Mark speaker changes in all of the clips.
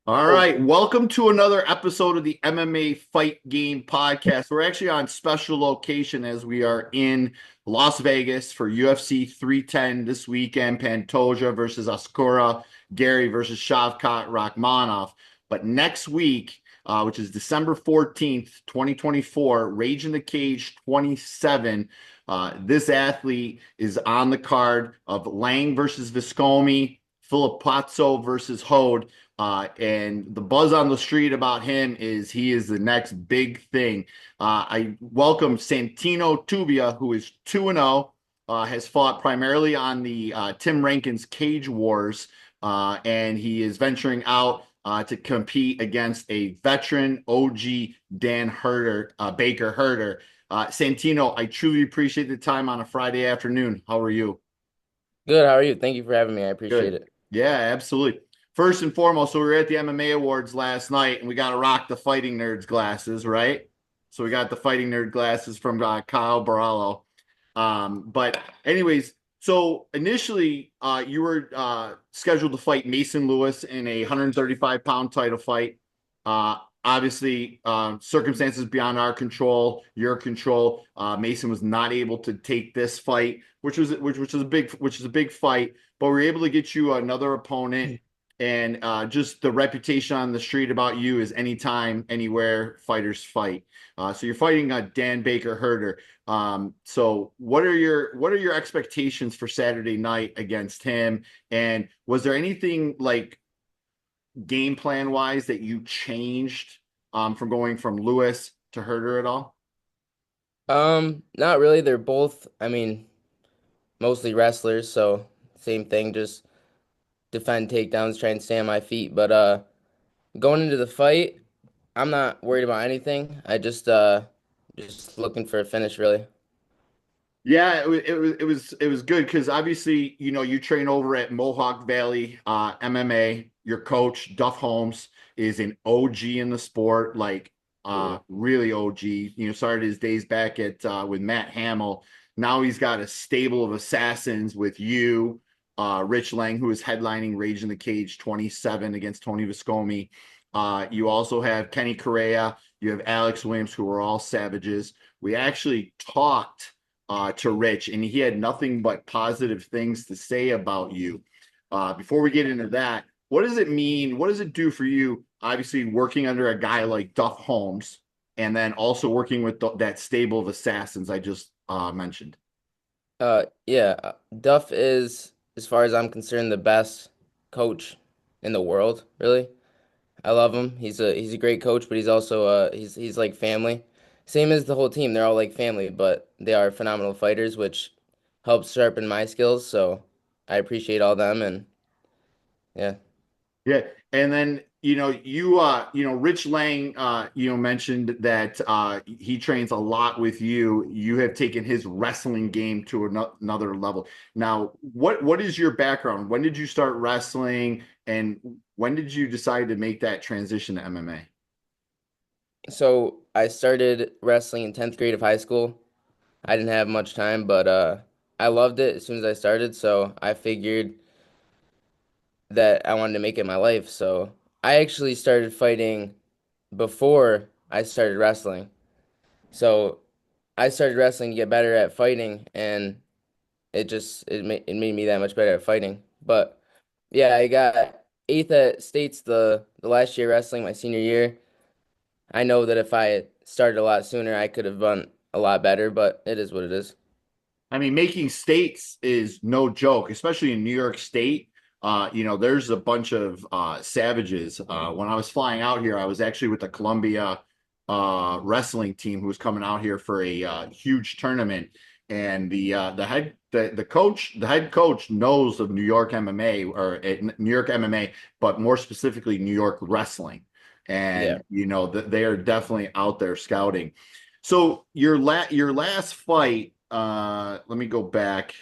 Speaker 1: All right, welcome to another episode of the MMA Fight Game Podcast. We're actually on special location as we are in Las Vegas for UFC 310 this weekend. Pantoja versus Askura, Gary versus Shavkat Rakhmonov. But next week, which is December 14th, 2024, Rage in the Cage 27. This athlete is on the card of Lang versus Viscomi, Filipazzo versus Hode. And the buzz on the street about him is he is the next big thing. I welcome Santino Tubia, who is 2-0, has fought primarily on the Tim Rankins Cage Wars, and he is venturing out to compete against a veteran OG Dan Baker Herter. Santino, I truly appreciate the time on a Friday afternoon. How are you?
Speaker 2: Good. How are you? Thank you for having me. I appreciate
Speaker 1: Good.
Speaker 2: it.
Speaker 1: Yeah, absolutely. First and foremost, so we were at the MMA Awards last night, and we got to rock the Fighting Nerds glasses, right? So we got the Fighting Nerd glasses from Kyle Barallo. But anyways, so initially, you were scheduled to fight Mason Lewis in a 135-pound title fight. Obviously, circumstances beyond our control, your control. Mason was not able to take this fight, which is a big fight, but we were able to get you another opponent. And just the reputation on the street about you is anytime, anywhere fighters fight. So you're fighting Dan Baker Herter. So what are your expectations for Saturday night against him? And was there anything like game plan wise that you changed from going from Lewis to Herter at all?
Speaker 2: Not really. They're both, mostly wrestlers, so same thing, just defend takedowns, try and stay on my feet. But going into the fight, I'm not worried about anything. I just looking for a finish really.
Speaker 1: Yeah, it was good because obviously you train over at Mohawk Valley MMA. Your coach Duff Holmes is an OG in the sport, like really OG. Started his days back at with Matt Hamill. Now he's got a stable of assassins with you, Rich Lang, who is headlining Rage in the Cage 27 against Tony Viscomi. You also have Kenny Correa. You have Alex Williams, who are all savages. We actually talked to Rich, and he had nothing but positive things to say about you. Before we get into that, what does it mean? What does it do for you? Obviously, working under a guy like Duff Holmes, and then also working with that stable of assassins I just mentioned.
Speaker 2: Yeah, Duff is, as far as I'm concerned, the best coach in the world, really. I love him. He's a great coach, but he's also he's like family. Same as the whole team. They're all like family, but they are phenomenal fighters, which helps sharpen my skills. So I appreciate all them and yeah.
Speaker 1: Yeah, and then Rich Lang mentioned that he trains a lot with you. You have taken his wrestling game to another level. Now, what is your background? When did you start wrestling, and when did you decide to make that transition to MMA?
Speaker 2: So I started wrestling in 10th grade of high school. I didn't have much time, but I loved it as soon as I started, so I figured that I wanted to make it my life. So I actually started fighting before I started wrestling. So I started wrestling to get better at fighting, and it made me that much better at fighting. But yeah, I got eighth at states the last year wrestling, my senior year. I know that if I had started a lot sooner, I could have done a lot better, but it is what it is.
Speaker 1: I mean, making states is no joke, especially in New York State. There's a bunch of savages. When I was flying out here, I was actually with the Columbia wrestling team who was coming out here for a huge tournament. And the head coach knows of New York MMA or New York MMA, but more specifically New York wrestling.
Speaker 2: Yeah.
Speaker 1: And they are definitely out there scouting. So your last fight, let me go back.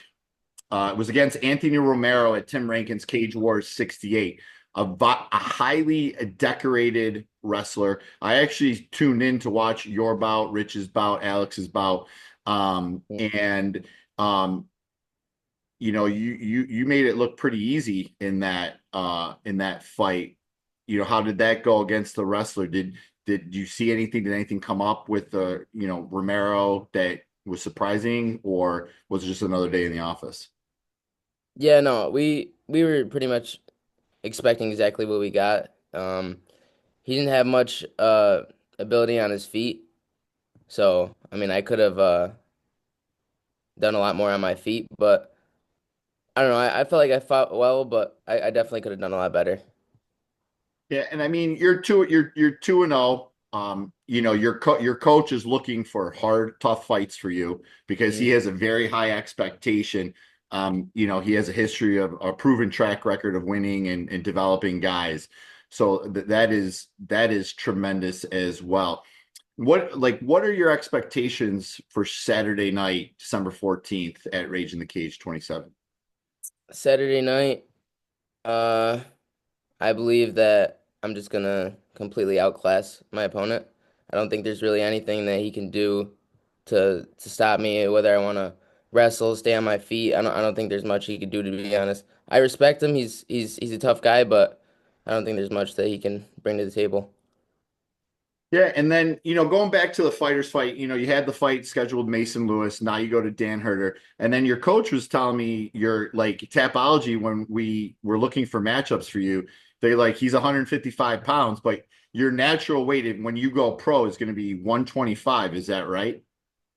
Speaker 1: It was against Anthony Romero at Tim Rankin's Cage Wars 68. A highly decorated wrestler. I actually tuned in to watch your bout, Rich's bout, Alex's bout, and you made it look pretty easy in that fight. how did that go against the wrestler? Did you see anything? Did anything come up with the, Romero that was surprising, or was it just another day in the office?
Speaker 2: Yeah, no, we were pretty much expecting exactly what we got. He didn't have much ability on his feet, so I mean, I could have done a lot more on my feet, but I don't know. I felt like I fought well, but I definitely could have done a lot better.
Speaker 1: Yeah, and I mean you're 2-0. Your coach is looking for hard, tough fights for you because he
Speaker 2: Mhm.
Speaker 1: has a very high expectation. He has a history of a proven track record of winning and developing guys. So that is tremendous as well. What are your expectations for Saturday night, December 14th at Rage in the Cage 27?
Speaker 2: Saturday night, uh, I believe that I'm just gonna completely outclass my opponent. I don't think there's really anything that he can do to stop me, whether I want to wrestle, stay on my feet. I don't think there's much he could do, to be honest. I respect him. He's a tough guy, but I don't think there's much that he can bring to the table.
Speaker 1: Yeah, and then going back to the fighters fight, you had the fight scheduled Mason Lewis. Now you go to Dan Herter, and then your coach was telling me your like Tapology when we were looking for matchups for you. They like he's 155 pounds, but your natural weight when you go pro is going to be 125. Is that right?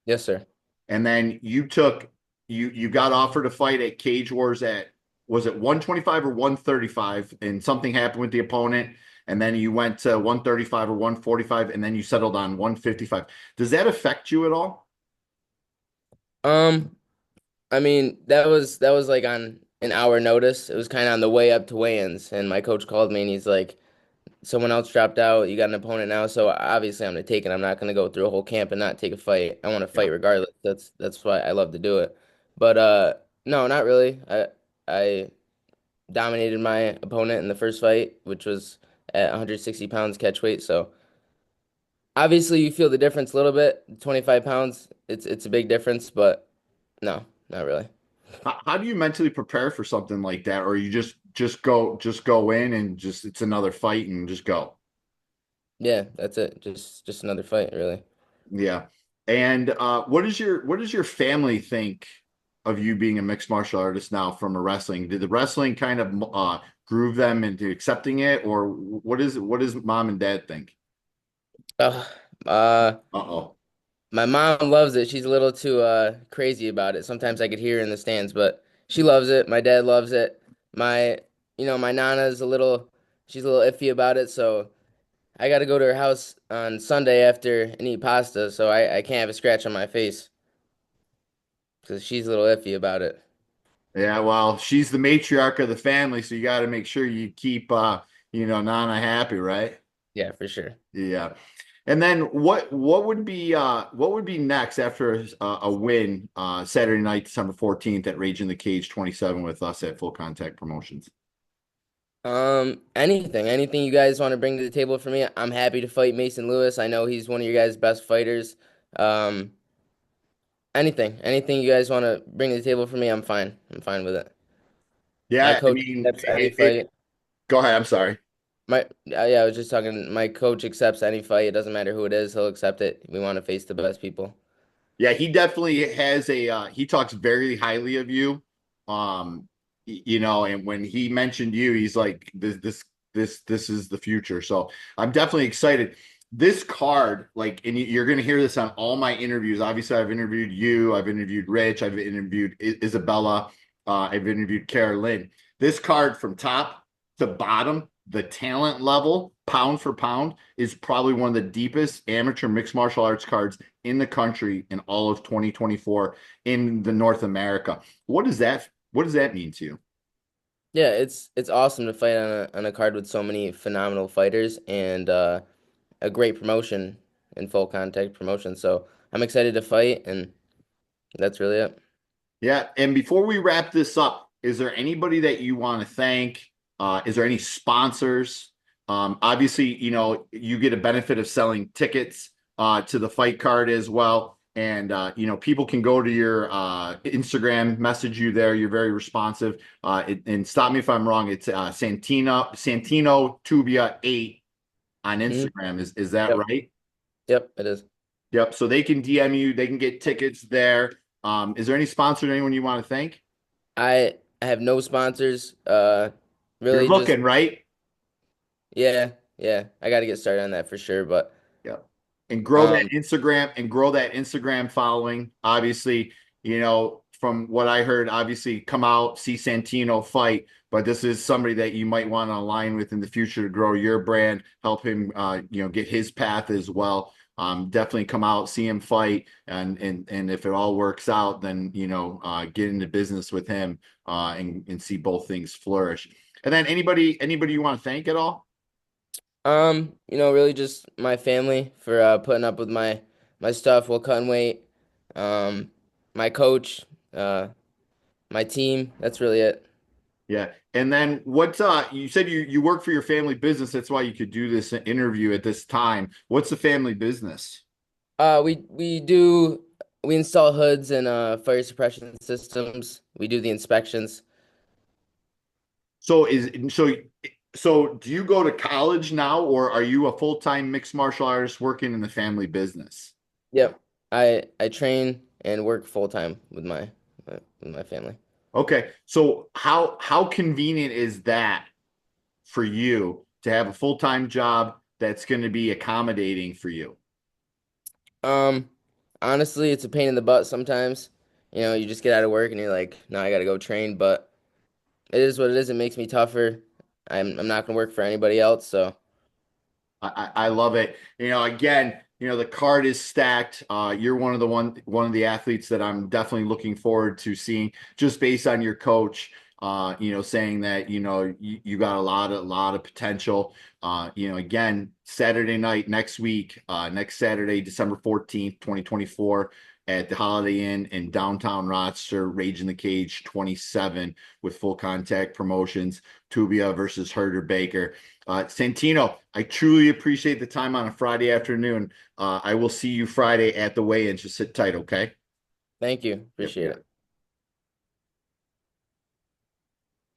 Speaker 2: Yes, sir.
Speaker 1: And then you got offered a fight at Cage Wars at, was it 125 or 135, and something happened with the opponent, and then you went to 135 or 145, and then you settled on 155. Does that affect you at all?
Speaker 2: Um, I mean, that was like on an hour notice. It was kind of on the way up to weigh-ins, and my coach called me and he's like, someone else dropped out. You got an opponent now, so obviously I'm gonna take it. I'm not gonna go through a whole camp and not take a fight. I want to
Speaker 1: Yeah.
Speaker 2: fight regardless. That's why I love to do it. But no, not really. I dominated my opponent in the first fight, which was at 160 pounds catch weight. So obviously you feel the difference a little bit. 25 pounds, it's a big difference, but no, not really.
Speaker 1: How do you mentally prepare for something like that, or you just go in and just it's another fight and just go?
Speaker 2: Yeah, that's it. Just another fight, really.
Speaker 1: Yeah. And what does your family think of you being a mixed martial artist now from a wrestling? Did the wrestling kind of groove them into accepting it, or what does mom and dad think?
Speaker 2: Uh, uh,
Speaker 1: Uh-oh.
Speaker 2: My mom loves it. She's a little too crazy about it. Sometimes I could hear her in the stands, but she loves it. My dad loves it. My, my nana's she's a little iffy about it, so I got to go to her house on Sunday after and eat pasta, so I can't have a scratch on my face because she's a little iffy about it.
Speaker 1: Yeah, well, she's the matriarch of the family, so you got to make sure you keep Nana happy, right?
Speaker 2: Yeah, for sure.
Speaker 1: Yeah. And then what would be next after a win Saturday night, December 14th at Rage in the Cage 27 with us at Full Contact Promotions?
Speaker 2: Anything you guys want to bring to the table for me, I'm happy to fight Mason Lewis. I know he's one of your guys' best fighters. Um, anything you guys want to bring to the table for me, I'm fine. I'm fine with it. My
Speaker 1: Yeah, I
Speaker 2: coach
Speaker 1: mean,
Speaker 2: accepts any fight.
Speaker 1: go ahead. I'm sorry.
Speaker 2: Yeah, I was just talking. My coach accepts any fight. It doesn't matter who it is. He'll accept it. We want to face the best people.
Speaker 1: Yeah, he definitely has he talks very highly of you. And when he mentioned you, he's like, this is the future. So I'm definitely excited. This card, like, and you're going to hear this on all my interviews. Obviously, I've interviewed you, I've interviewed Rich, I've interviewed Isabella, I've interviewed Carolyn. This card from top to bottom, the talent level, pound for pound, is probably one of the deepest amateur mixed martial arts cards in the country in all of 2024 in the North America. What does that mean to you?
Speaker 2: Yeah, it's awesome to fight on a card with so many phenomenal fighters and a great promotion in full contact promotion. So I'm excited to fight, and that's really it.
Speaker 1: Yeah, and before we wrap this up, is there anybody that you want to thank? Is there any sponsors? Obviously, you get a benefit of selling tickets to the fight card as well. And people can go to your Instagram, message you there. You're very responsive. And stop me if I'm wrong. It's Santino Tubia 8 on
Speaker 2: Mhm.
Speaker 1: Instagram. Is that
Speaker 2: Yep.
Speaker 1: right?
Speaker 2: Yep, it is.
Speaker 1: Yep. So they can DM you. They can get tickets there. Is there any sponsor, anyone you want to thank?
Speaker 2: I have no sponsors.
Speaker 1: You're
Speaker 2: Really just
Speaker 1: looking, right?
Speaker 2: yeah, yeah. I got to get started on that for sure. But
Speaker 1: Yeah. And grow that
Speaker 2: um,
Speaker 1: Instagram following. Obviously, from what I heard, obviously come out, see Santino fight, but this is somebody that you might want to align with in the future to grow your brand, help him get his path as well. Definitely come out, see him fight, and if it all works out, then get into business with him and see both things flourish. And then anybody you want to thank at all?
Speaker 2: really just my family for putting up with my stuff while cutting weight. Um, my coach, uh, my team. That's really it.
Speaker 1: Yeah. And then what's you said you work for your family business. That's why you could do this interview at this time. What's the family business?
Speaker 2: We install hoods and fire suppression systems. We do the inspections.
Speaker 1: So so do you go to college now, or are you a full-time mixed martial artist working in the family business?
Speaker 2: Yep. I train and work full time with my family.
Speaker 1: Okay. So how convenient is that for you to have a full-time job that's going to be accommodating for you?
Speaker 2: Um, Honestly, it's a pain in the butt sometimes. You just get out of work and you're like, no, I gotta go train, but it is what it is. It makes me tougher. I'm not gonna work for anybody else, so
Speaker 1: I love it. Again, the card is stacked. You're one of the athletes that I'm definitely looking forward to seeing, just based on your coach. Saying that you got a lot of potential. Again, Saturday night next week, next Saturday, December 14th, 2024, at the Holiday Inn in downtown Rochester, Rage in the Cage 27 with Full Contact Promotions, Tubia versus Herter Baker. Santino, I truly appreciate the time on a Friday afternoon. I will see you Friday at the weigh-in. Just sit tight, okay?
Speaker 2: thank you.
Speaker 1: Yep.
Speaker 2: Appreciate
Speaker 1: Yep.
Speaker 2: it.